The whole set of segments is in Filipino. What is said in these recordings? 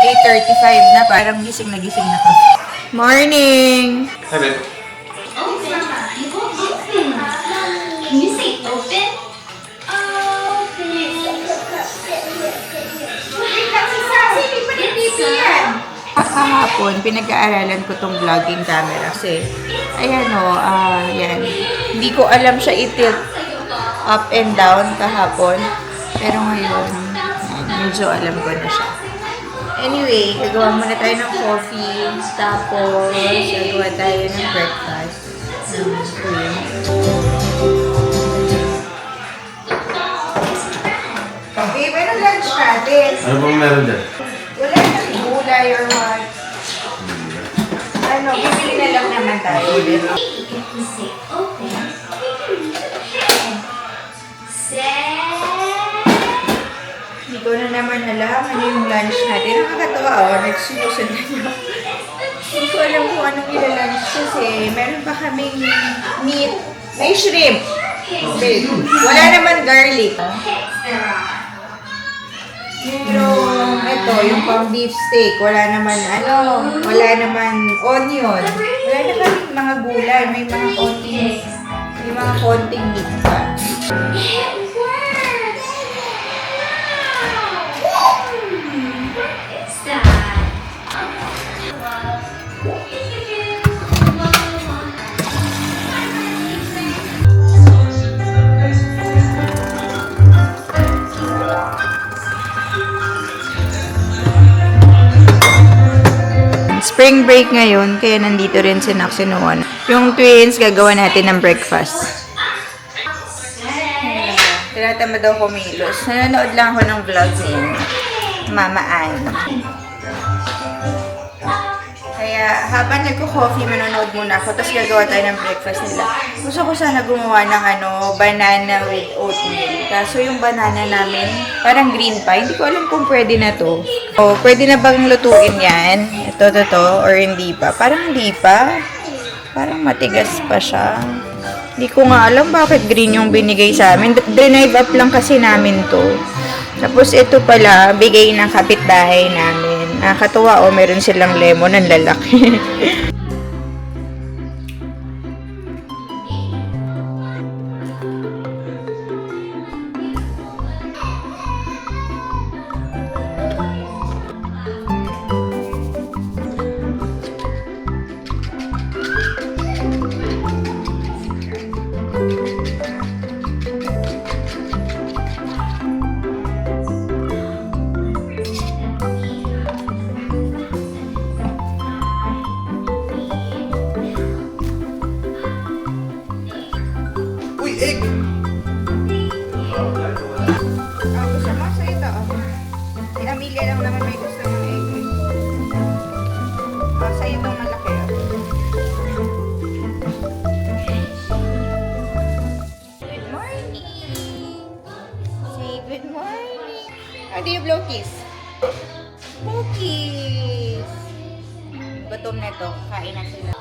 8:35 na, parang gising na ako. Morning! Hi, babe. Open. You won't open. Can you say open? Open. Kahapon, pinag-aaralan ko tong vlogging camera kasi, ayan o, yan. Hindi ko alam siya i-tilt up and down kahapon. Pero ngayon, medyo alam ko na siya. Anyway, gagawa muna tayo ng coffee. Tapos, gagawa tayo ng breakfast. Okay, pero lunch natin. Ano bang meron dyan? Wala nang gulay or what. Ano, bibili na lang naman tayo. You can say open. Set. Hindi ko na naman alam ano yung lunch natin. Nakakatawa, nagsinusunod niyo. Hindi ko alam kung anong ilalunch kasi meron pa kaming meat. May shrimp. Okay. Wala naman garlic. Pero ito, yung pang beef steak, wala naman wala naman onion. Wala naman mga gulay, may mga konting meat pa. It works. What is that? Spring break ngayon, kaya nandito rin si Nax and Noah. Yung twins, gagawa natin ng breakfast. Tinatamad daw kumilos. Nanonood lang ako ng vlog niya. Mama Ann. Kaya habang nagko-coffee, manonood muna ako. Tapos gagawa tayo ng breakfast nila. Gusto ko sana gumawa ng banana with oatmeal. Kaso yung banana namin, parang green pa. Hindi ko alam kung pwede na to. O, pwede na bang lutuin yan? Ito, or hindi pa? Parang hindi pa. Parang matigas pa siya. Hindi ko nga alam bakit green yung binigay sa amin. Drive up lang kasi namin to. Tapos ito pala, bigay ng kapitbahay namin. Nakakatuwa meron silang lemon ang lalaki. Uy, egg! Gusto mo sa ito? Si Amelia lang naman may gusto ng egg. Sa itong malaki. Good morning! Say good morning! How do you blow kiss? Blow kiss! Gutom na to. Kain na sila.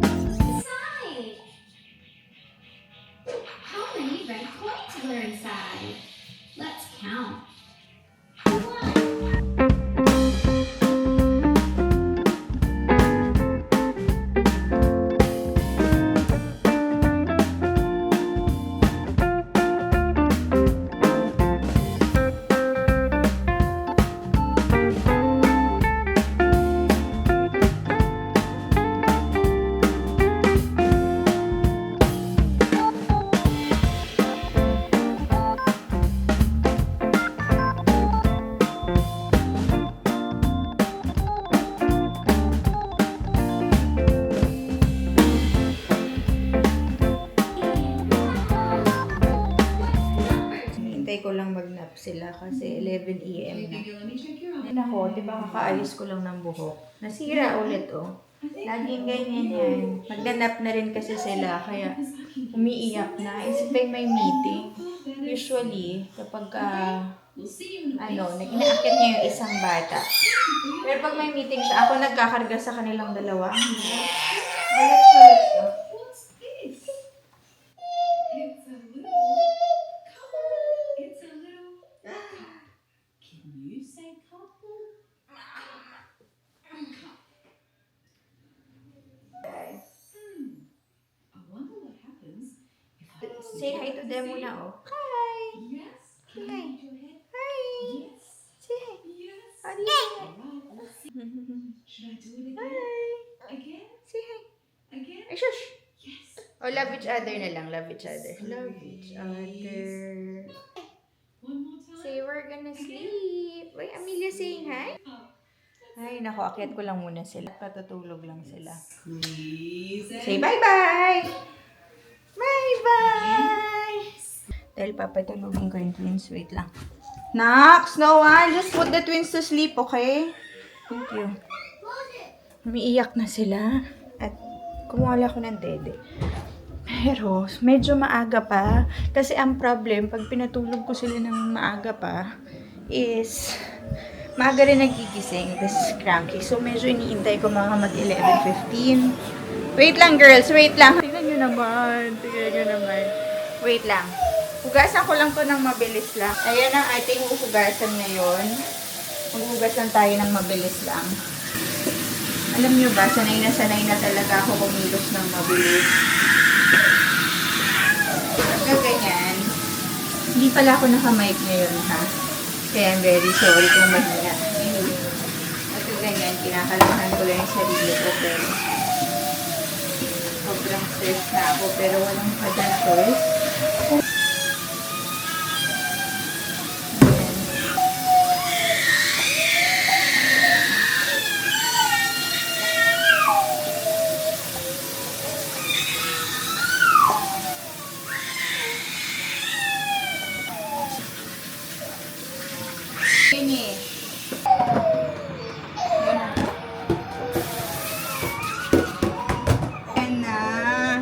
Inside. How many red coins were inside? Let's count. Hintay ko lang mag-nap sila kasi 11 AM na. Nako, di ba kakaayos ko lang ng buhok. Nasira ulit, oh. Laging ganyan yan. Magdanap na rin kasi sila, kaya umiiyak na. Isipin may meeting. Usually, kapag inaakit niya yung isang bata. Pero pag may meeting siya, ako nagkakarga sa kanilang dalawa. Ulit-ulit to. What's this? It's a little couple. It's a little Can you say couple? I wonder what happens if I Say hi to them muna, oh. Hi! Yes. Can Hi. I hold your head? Hi! Yes. Say hi! Yes. How do you All right. Let's see. Should I do it again? Hi! Again? Say hi! Again? Ay, shush! Yes. Oh, love each other na lang. Love each other. Love each other. One more time. Say we're gonna sleep. Wait, Amelia saying hi? Ay, naku, akyat ko lang muna sila. Patutulog lang sila. Squeeze it. Say bye-bye! Bye-bye! Dahil papatulogin ko yung twins. Wait lang. Nox, Noah, just put the twins to sleep, okay? Thank you. Umiiyak na sila. At kumuha ko ng dede. Pero, medyo maaga pa. Kasi ang problem, pag pinatulog ko sila ng maaga pa, is maaga rin nagigising. This is cranky. So, medyo iniintay ko mga mag 11:15. Wait lang, girls. Wait lang. Tingnan nyo naman. Tingnan nyo naman. Wait lang. Hugasan ko lang to ng mabilis lang. Ayan ang ating hugasan ngayon. Maghugasan tayo ng mabilis lang. Alam nyo ba, sanay na talaga ako kumilos ng mabilis. Pagka ganyan, hindi pala ako naka-mic ngayon, ha? Kaya I'm very sorry kung mahina. Anyway, pagka ganyan, kinakalamahan ko lang yung sarili ko, pero sobrang stress na ako, pero walang padang choice. Finish. Ayan na.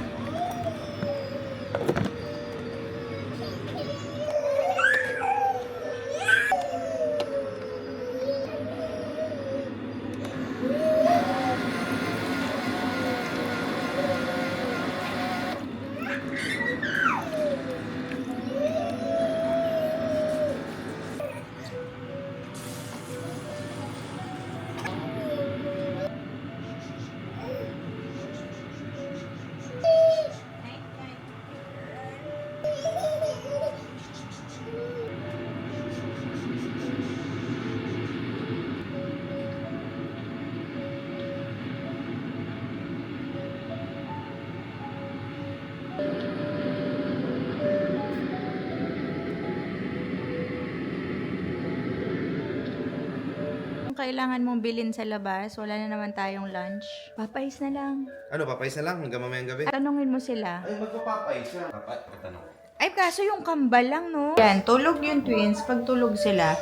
Kung kailangan mong bilhin sa labas, wala na naman tayong lunch. Papais na lang. Ano, papayos na lang hanggang mamayang gabi? Tanungin mo sila. Ay, magpapapayos na. Tatanong. Ay, kaso yung kambal lang, no? Yan, tulog yung twins. Pag tulog sila,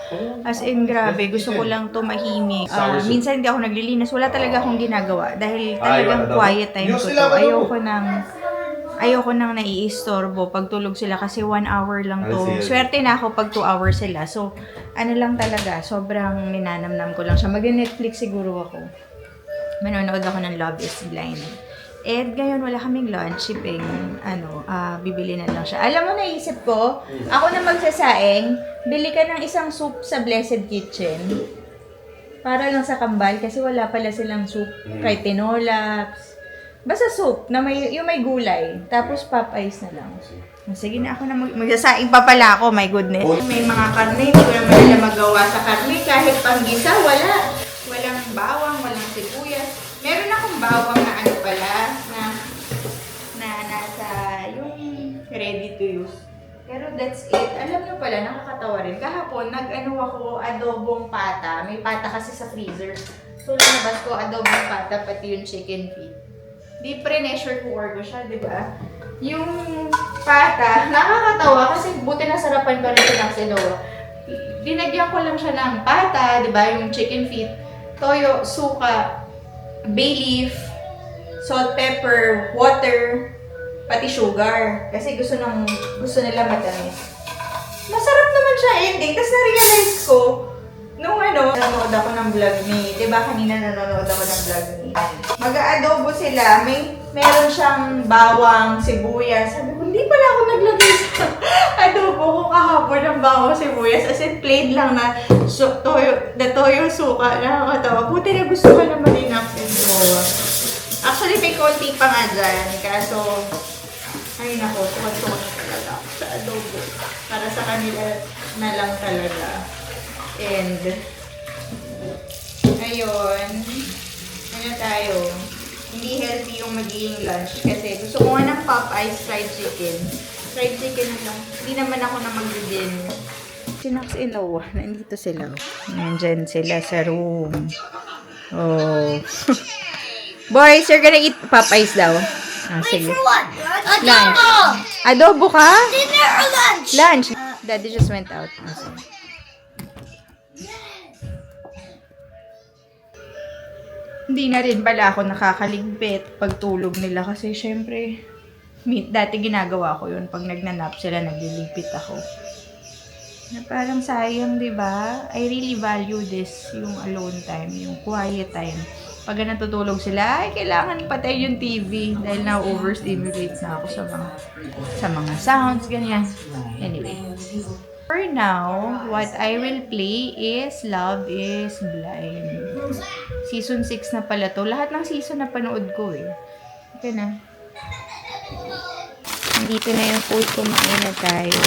as in, grabe, gusto ko lang tumahimik. Minsan hindi ako naglilinis. Wala talaga akong ginagawa. Dahil talagang quiet time ko to. Ayoko nang naiistorbo pag tulog sila kasi 1 hour lang to. Swerte na ako pag 2 hours sila. So, ano lang talaga, sobrang ninanamnam ko lang siya. Mag-Netflix siguro ako. Manonood ako ng Love is Blind. And ngayon wala kaming lunch, shipping, bibili na lang siya. Alam mo, naisip ko, ako na magsasaing, bili ka ng isang soup sa Blessed Kitchen. Para lang sa kambal, kasi wala pala silang soup. Kahit tinola, basta soup, na yung may gulay. Tapos Popeyes na lang. Sige na, ako na magsasaing pa pala ako, my goodness. May mga karne, hindi ko naman nila magawa sa karne. Kahit panggisa, wala. Walang bawang, walang sibuyas. Meron akong bawang na nasa yung ready to use. Pero that's it. Alam nyo pala, nakakatawa rin. Kahapon, ako adobong pata. May pata kasi sa freezer. So, nalabas ko adobong pata, pati yung chicken feet. Di pre-pressure cooker ko siya, di ba? Yung pata, nakakatawa kasi buti nasarapan pa rin siya ng sinoa. Linagyan ko lang siya ng pata, di ba? Yung chicken feet, toyo, suka, bay leaf, salt, pepper, water, pati sugar. Kasi gusto nila matamis. Masarap naman siya ending. Tapos na-realize ko, nung nanonood ako ng vlog ni, di ba kanina nanonood ako ng vlog ni, mag-aadobo sila, meron siyang bawang, sibuyas. Sabi ko, hindi pala ako naglagay sa adobo ko kahapon ng bawang, sibuyas. As in, plain lang na toyo, suka. Nakakatawa. Buti na gusto ka naman ni Nax and Jowa. Actually, may konti pa nga dyan. Kaso, ay nako, tuwan-tuwan na talaga ako sa adobo. Para sa kanila na lang talaga. And, ayun, tayo. Hindi healthy yung magiging lunch kasi gusto ko nga ng Popeyes fried chicken. Fried chicken na lang. Hindi naman ako na mag-dinner. Si Nax and Noah, nandito sila. Nandyan sila sa room. Oh. Boys, you're gonna eat Popeyes daw. Ah, sige. Lunch. Adobo ka? Dinner or lunch? Lunch. Daddy just went out. Ah, sige. Hindi na rin pala ako nakakaligpit pag tulog nila kasi syempre, dati ginagawa ko yun. Pag nagnanap sila, nagliligpit ako. Na parang sayang, di ba? I really value this, yung alone time, yung quiet time. Pag natutulog sila, ay kailangan patay yung TV dahil na-overstimulate na ako sa mga sounds, ganyan. Anyway. For now, what I will play is Love is Blind. Season 6 na pala to. Lahat ng season na panood ko eh. Okay na. Dito na yung food, kumain na tayo.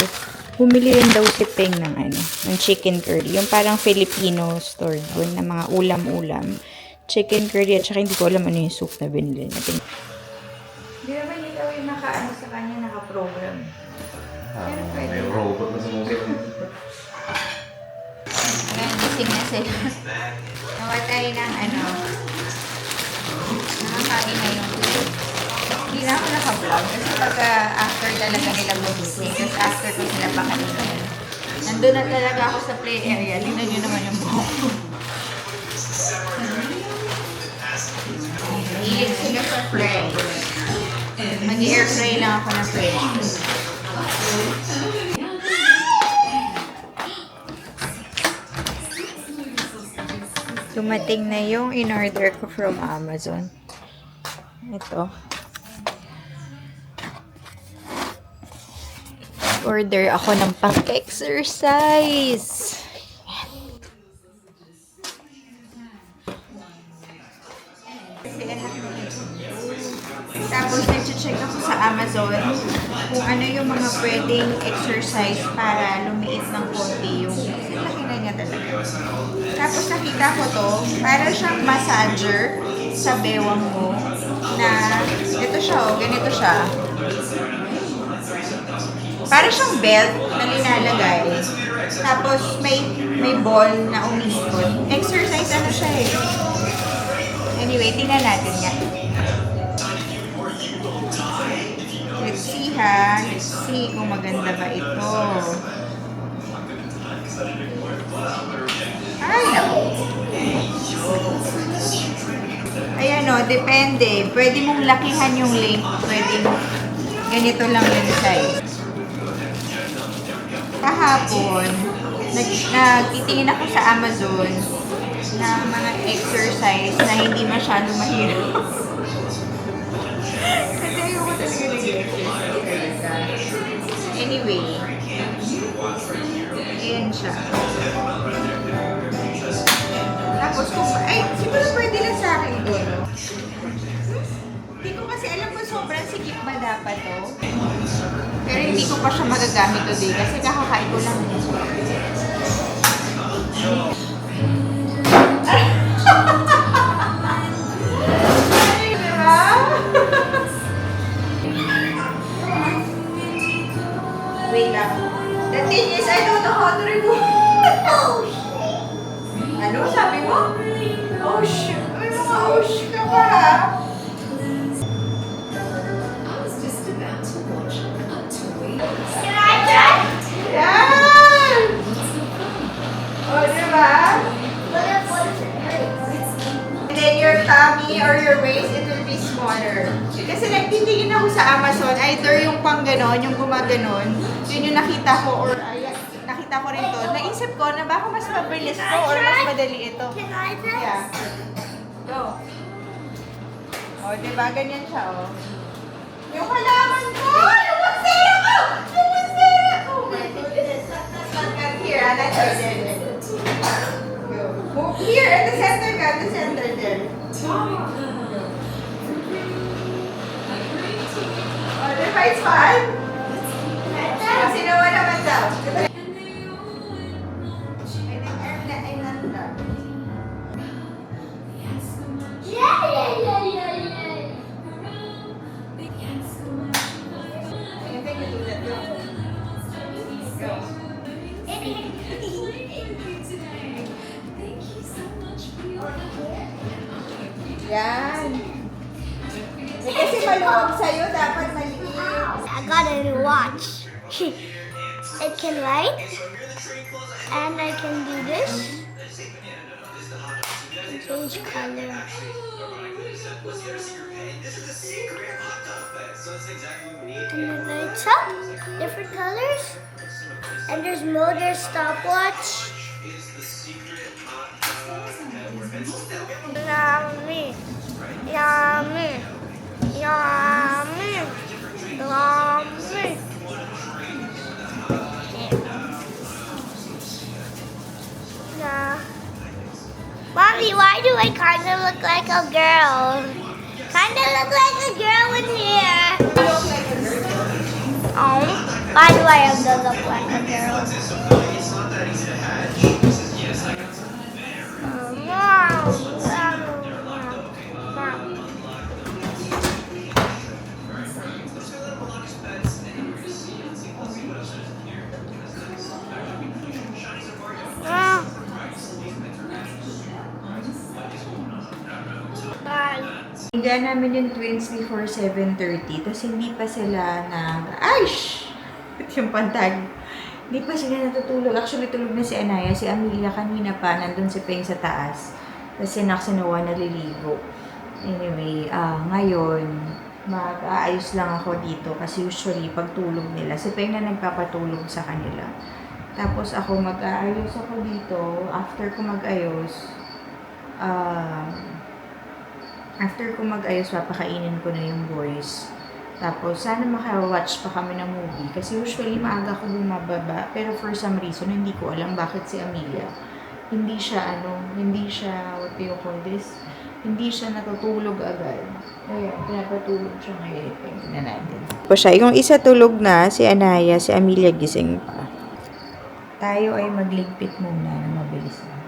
Bumili rin daw si Peng ng chicken curry. Yung parang Filipino store doon na mga ulam-ulam. Chicken curry at saka hindi ko alam ano yung soup na binili natin. Hindi naman ikaw yung sa kanya, naka-program. Pero pwede. May robot na sumusunod. Ayan, gising na sila. Nawa tayo ng nakakain na yung food. Hindi na ako naka-vlog kasi pagka after talaga nila gumising. Kasi after ko sila pa kanina. Nandun na talaga ako sa play area. Tingnan nyo naman yung buhok ko. Hilig sila sa fry. Mag-air fry lang ako ng french. Dumating na yung in-order ko from Amazon. Ito. Order ako ng pang-exercise. Tapos, nag-check ako sa Amazon kung ano yung mga pwedeng exercise para lumiit ng konti yung laki na niya talaga. Tapos, nakita ko to, para siyang massager sa bewang mo na ito siya, ganito siya. Para siyang belt na linalagay. Tapos, may ball na umiikot. Exercise ano siya eh. Anyway, tingnan natin nga. Let's see ha. Let's see kung maganda ba ito. Ay, naku. Ayan o, depende. Pwede mong lakihan yung length. Pwede ganito lang yung size. Kahapon, nagtitingin ako sa Amazon ng mga exercise na hindi masyado mahirap. Kasi ayoko talaga nag-exercise. Anyway, ayan siya. Tapos kung, siguro pwede lang sa akin doon. Hindi ko kasi alam kung sobrang sikip ba dapat to. Pero hindi ko pa siya magagamit today kasi kakakain ko lang. Wait lang. The thing is, I don't know how to remove. Ano sabi mo? Oh, shoot. May mga oh, shoot ka pa ha? Yan! your tummy or your waist, it will be smaller. Kasi nagtitingin ako sa Amazon, either yung pang ganon, yung gumaganon, yun yung nakita ko, or nakita ko rin to. Naisip ko na baka mas mabilis to or mas madali ito. Yeah. Go. O, diba? Ganyan siya, o. Yung halaman ko! Yung masera ko! Yung masera ko! Oh my goodness. Cut here, that's it. Go. Move here, at the center ka, at the center there. O, diba it's fun? Sinawa naman daw. Diba? I'm not done. Anything you do that, go. Go. Yan. Eh, kasi maluwag sa'yo, dapat maliit. I got a new watch. It can write, and I can do this. Change color. And it lights up, different colors. And there's mode, there's stopwatch. Yummy. Yummy. Yummy. Yummy. Yeah. Mommy, why do I kind of look like a girl? Kind of look like a girl in here. Oh, why do I have to look like a girl? Hingga namin yung twins before 7:30, tapos hindi pa sila ay! Yung pantag. Hindi pa sila natutulog. Actually, tulog na si Anaya. Si Amelia kanina pa, nandun si Peng sa taas. Tapos si Naksanawa naliligo. Anyway, ngayon, mag-aayos lang ako dito kasi usually, pag tulog nila, si Peng na nagpapatulog sa kanila. Tapos ako, mag-aayos ako dito. After ko mag-ayos, papakainin ko na yung boys. Tapos, sana maka-watch pa kami ng movie. Kasi usually, maaga ko bumababa. Pero for some reason, hindi ko alam bakit si Amelia. Hindi siya, what do you call this? Hindi siya natutulog agad. Ayan, pinapatulog siya ngayon. Tingnan natin. Po siya, yung isa tulog na, si Anaya, si Amelia gising pa. Tayo ay magligpit muna na mabilis na.